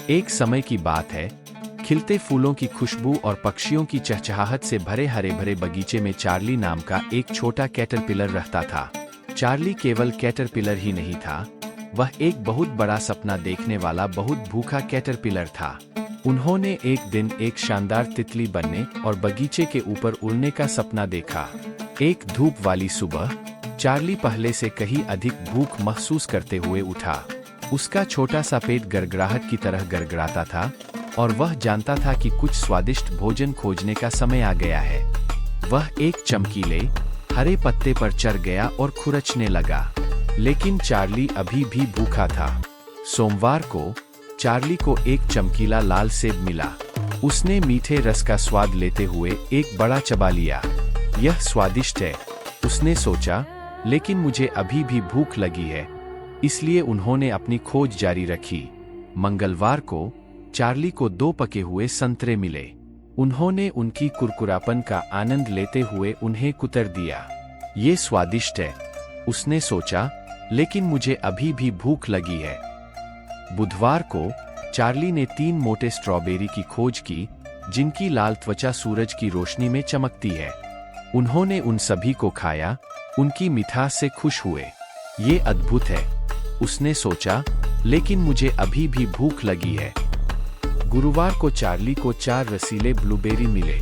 एक समय की बात है, खिलते फूलों की खुशबू और पक्षियों की चहचहाहट से भरे हरे भरे बगीचे में चार्ली नाम का एक छोटा कैटरपिलर रहता था। चार्ली केवल कैटरपिलर ही नहीं था, वह एक बहुत बड़ा सपना देखने वाला बहुत भूखा कैटरपिलर था। उन्होंने एक दिन एक शानदार तितली बनने और बगीचे के ऊपर उड़ने का सपना देखा। एक धूप वाली सुबह चार्ली पहले से कहीं अधिक भूख महसूस करते हुए उठा। उसका छोटा सा पेट गड़गड़ाहट की तरह गड़गड़ाता था और वह जानता था कि कुछ स्वादिष्ट भोजन खोजने का समय आ गया है। वह एक चमकीले हरे पत्ते पर चढ़ गया और खुरचने लगा, लेकिन चार्ली अभी भी भूखा था। सोमवार को चार्ली को एक चमकीला लाल सेब मिला। उसने मीठे रस का स्वाद लेते हुए एक बड़ा चबा लिया। यह स्वादिष्ट है, उसने सोचा, लेकिन मुझे अभी भी भूख लगी है। इसलिए उन्होंने अपनी खोज जारी रखी। मंगलवार को चार्ली को 2 पके हुए संतरे मिले। उन्होंने उनकी कुरकुरापन का आनंद लेते हुए उन्हें कुतर दिया। ये स्वादिष्ट है, उसने सोचा, लेकिन मुझे अभी भी भूख लगी है। बुधवार को चार्ली ने 3 मोटे स्ट्रॉबेरी की खोज की, जिनकी लाल त्वचा सूरज की रोशनी में चमकती है। उन्होंने उन सभी को खाया, उनकी मिठास से खुश हुए। ये अद्भुत है, उसने सोचा, लेकिन मुझे अभी भी भूख लगी है। गुरुवार को चार्ली को 4 रसीले ब्लूबेरी मिले।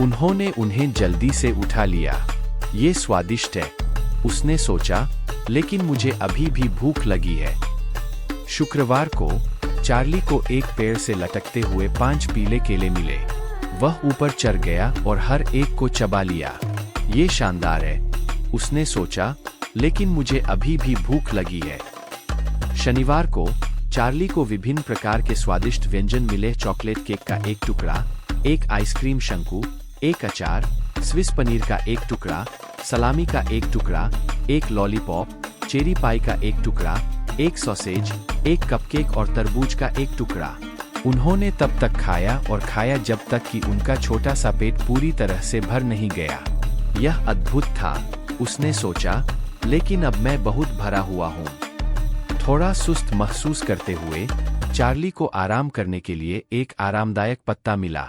उन्होंने उन्हें जल्दी से उठा लिया। ये स्वादिष्ट है, उसने सोचा, लेकिन मुझे अभी भी भूख लगी है। शुक्रवार को चार्ली को एक पेड़ से लटकते हुए 5 पीले केले मिले। वह ऊपर चढ़ गया और हर एक को चबा लिया। ये शानदार है, उसने सोचा, लेकिन मुझे अभी भी भूख लगी है। शनिवार को चार्ली को विभिन्न प्रकार के स्वादिष्ट व्यंजन मिले। चॉकलेट केक का एक टुकड़ा, एक आइसक्रीम शंकु, एक अचार, स्विस पनीर का एक टुकड़ा, सलामी का एक टुकड़ा, एक लॉलीपॉप, चेरी पाई का एक टुकड़ा, एक सॉसेज, एक कपकेक और तरबूज का एक टुकड़ा। उन्होंने तब तक खाया और खाया जब तक कि उनका छोटा सा पेट पूरी तरह से भर नहीं गया। यह अद्भुत था, उसने सोचा, लेकिन अब मैं बहुत भरा हुआ हूँ। थोड़ा सुस्त महसूस करते हुए चार्ली को आराम करने के लिए एक आरामदायक पत्ता मिला।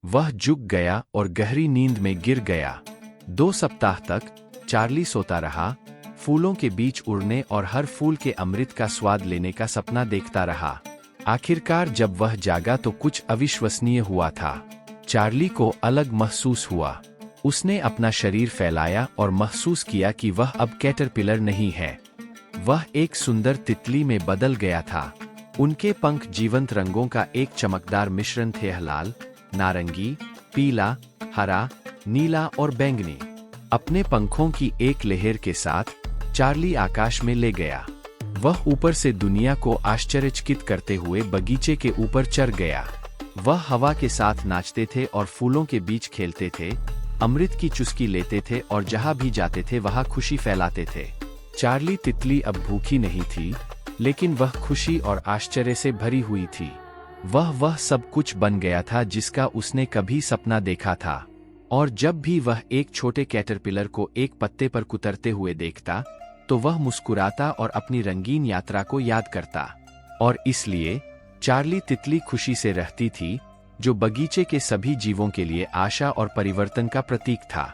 वह झुक गया और गहरी नींद में गिर गया। 2 सप्ताह तक चार्ली सोता रहा, फूलों के बीच उड़ने और हर फूल के अमृत का स्वाद लेने का सपना देखता रहा। आखिरकार जब वह जागा तो कुछ अविश्वसनीय हुआ था। चार्ली को अलग महसूस हुआ। उसने अपना शरीर फैलाया और महसूस किया कि वह अब कैटरपिलर नहीं है। वह एक सुंदर तितली में बदल गया था। उनके पंख जीवंत रंगों का एक चमकदार मिश्रण थे, लाल, नारंगी, पीला, हरा, नीला और बैंगनी। अपने पंखों की एक लहर के साथ चार्ली आकाश में ले गया। वह ऊपर से दुनिया को आश्चर्यचकित करते हुए बगीचे के ऊपर चढ़ गया। वह हवा के साथ नाचते थे और फूलों के बीच खेलते थे, अमृत की चुस्की लेते थे और जहां भी जाते थे वहां खुशी फैलाते थे। चार्ली तितली अब भूखी नहीं थी, लेकिन वह खुशी और आश्चर्य से भरी हुई थी। वह सब कुछ बन गया था जिसका उसने कभी सपना देखा था। और जब भी वह एक छोटे कैटरपिलर को एक पत्ते पर कुतरते हुए देखता, तो वह मुस्कुराता और अपनी रंगीन यात्रा को याद करता। और इसलिए चार्ली तितली खुशी से रहती थी, जो बगीचे के सभी जीवों के लिए आशा और परिवर्तन का प्रतीक था।